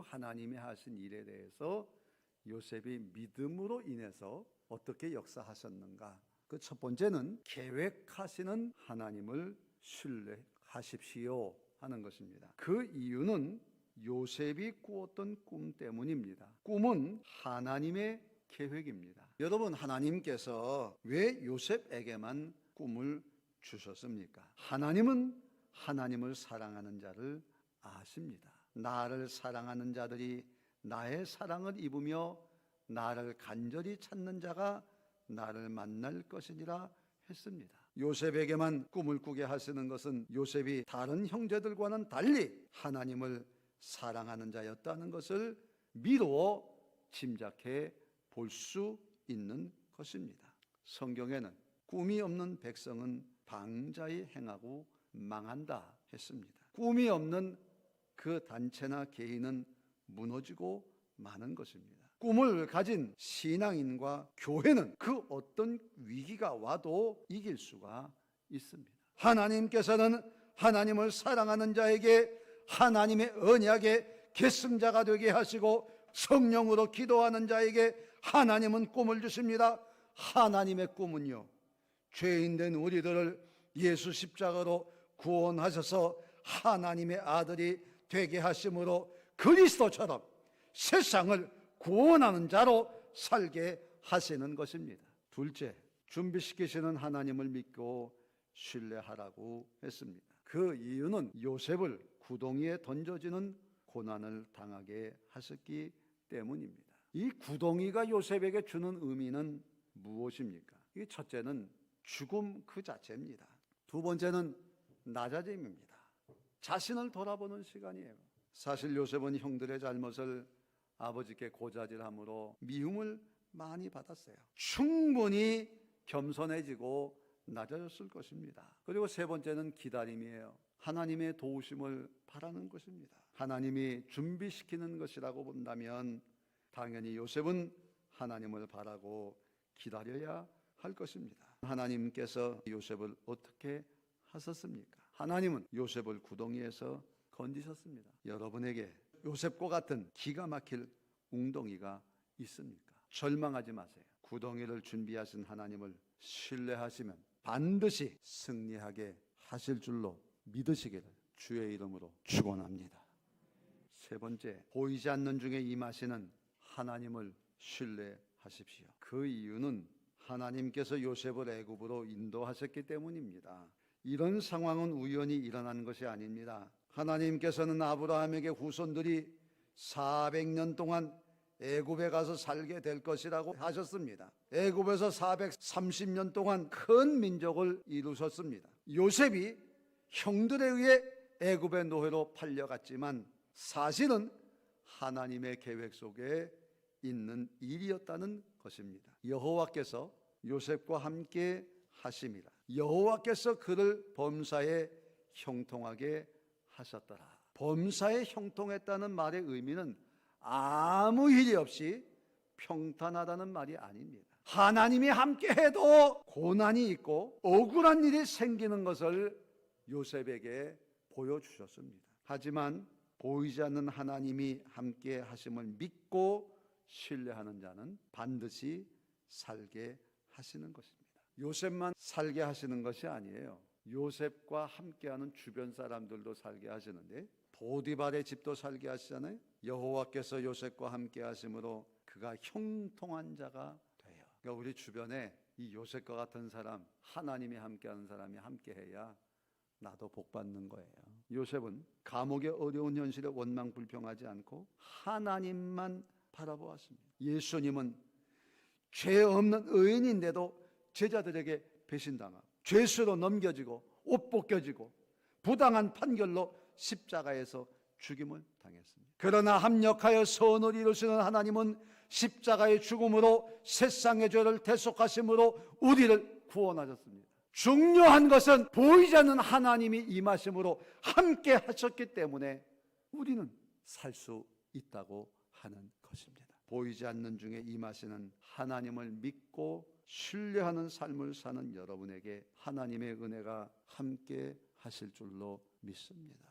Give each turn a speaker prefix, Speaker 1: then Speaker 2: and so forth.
Speaker 1: 하나님이 하신 일에 대해서 요셉이 믿음으로 인해서 어떻게 역사하셨는가? 그 첫 번째는 계획하시는 하나님을 신뢰하십시오 하는 것입니다. 그 이유는 요셉이 꾸었던 꿈 때문입니다. 꿈은 하나님의 계획입니다. 여러분, 하나님께서 왜 요셉에게만 꿈을 주셨습니까? 하나님은 하나님을 사랑하는 자를 아십니다. 나를 사랑하는 자들이 나의 사랑을 입으며 나를 간절히 찾는 자가 나를 만날 것이니라 했습니다. 요셉에게만 꿈을 꾸게 하시는 것은 요셉이 다른 형제들과는 달리 하나님을 사랑하는 자였다는 것을 미루어 짐작해 볼 수 있는 것입니다. 성경에는 꿈이 없는 백성은 방자히 행하고 망한다 했습니다. 꿈이 없는 그 단체나 개인은 무너지고 마는 것입니다. 꿈을 가진 신앙인과 교회는 그 어떤 위기가 와도 이길 수가 있습니다. 하나님께서는 하나님을 사랑하는 자에게 하나님의 언약의 계승자가 되게 하시고 성령으로 기도하는 자에게 하나님은 꿈을 주십니다. 하나님의 꿈은요, 죄인된 우리들을 예수 십자가로 구원하셔서 하나님의 아들이 되게 하심으로 그리스도처럼 세상을 구원하는 자로 살게 하시는 것입니다. 둘째, 준비시키시는 하나님을 믿고 신뢰하라고 했습니다. 그 이유는 요셉을 구덩이에 던져지는 고난을 당하게 하셨기 때문입니다. 이 구덩이가 요셉에게 주는 의미는 무엇입니까? 이 첫째는 죽음 그 자체입니다. 두 번째는 낮아짐입니다. 자신을 돌아보는 시간이에요. 사실 요셉은 형들의 잘못을 아버지께 고자질함으로 미움을 많이 받았어요. 충분히 겸손해지고 낮아졌을 것입니다. 그리고 세 번째는 기다림이에요. 하나님의 도우심을 바라는 것입니다. 하나님이 준비시키는 것이라고 본다면 당연히 요셉은 하나님을 바라고 기다려야 할 것입니다. 하나님께서 요셉을 어떻게 하셨습니까? 하나님은 요셉을 구덩이에서 건지셨습니다. 여러분에게 요셉과 같은 기가 막힐 웅덩이가 있습니까? 절망하지 마세요. 구덩이를 준비하신 하나님을 신뢰하시면 반드시 승리하게 하실 줄로 믿으시기를 주의 이름으로 축원합니다. 세 번째, 보이지 않는 중에 임하시는 하나님을 신뢰하십시오. 그 이유는 하나님께서 요셉을 애굽으로 인도하셨기 때문입니다. 이런 상황은 우연히 일어난 것이 아닙니다. 하나님께서는 아브라함에게 후손들이 400년 동안 애굽에 가서 살게 될 것이라고 하셨습니다. 애굽에서 430년 동안 큰 민족을 이루셨습니다. 요셉이 형들에 의해 애굽의 노예로 팔려갔지만 사실은 하나님의 계획 속에 있는 일이었다는 것입니다. 여호와께서 요셉과 함께 하심이라. 여호와께서 그를 범사에 형통하게 하셨더라. 범사에 형통했다는 말의 의미는 아무 일이 없이 평탄하다는 말이 아닙니다. 하나님이 함께 해도 고난이 있고 억울한 일이 생기는 것을 요셉에게 보여주셨습니다. 하지만 보이지 않는 하나님이 함께 하심을 믿고 신뢰하는 자는 반드시 살게 하시는 것입니다. 요셉만 살게 하시는 것이 아니에요. 요셉과 함께하는 주변 사람들도 살게 하시는데 보디발의 집도 살게 하시잖아요. 여호와께서 요셉과 함께 하심으로 그가 형통한 자가 돼요. 그러니까 우리 주변에 이 요셉과 같은 사람, 하나님이 함께하는 사람이 함께해야 나도 복 받는 거예요. 요셉은 감옥의 어려운 현실에 원망불평하지 않고 하나님만 바라보았습니다. 예수님은 죄 없는 의인인데도 제자들에게 배신당하고 죄수로 넘겨지고 옷 벗겨지고 부당한 판결로 십자가에서 죽임을 당했습니다. 그러나 합력하여 선을 이루시는 하나님은 십자가의 죽음으로 세상의 죄를 대속하심으로 우리를 구원하셨습니다. 중요한 것은 보이지 않는 하나님이 임하심으로 함께 하셨기 때문에 우리는 살 수 있다고 하는 것입니다. 보이지 않는 중에 임하시는 하나님을 믿고 신뢰하는 삶을 사는 여러분에게 하나님의 은혜가 함께 하실 줄로 믿습니다.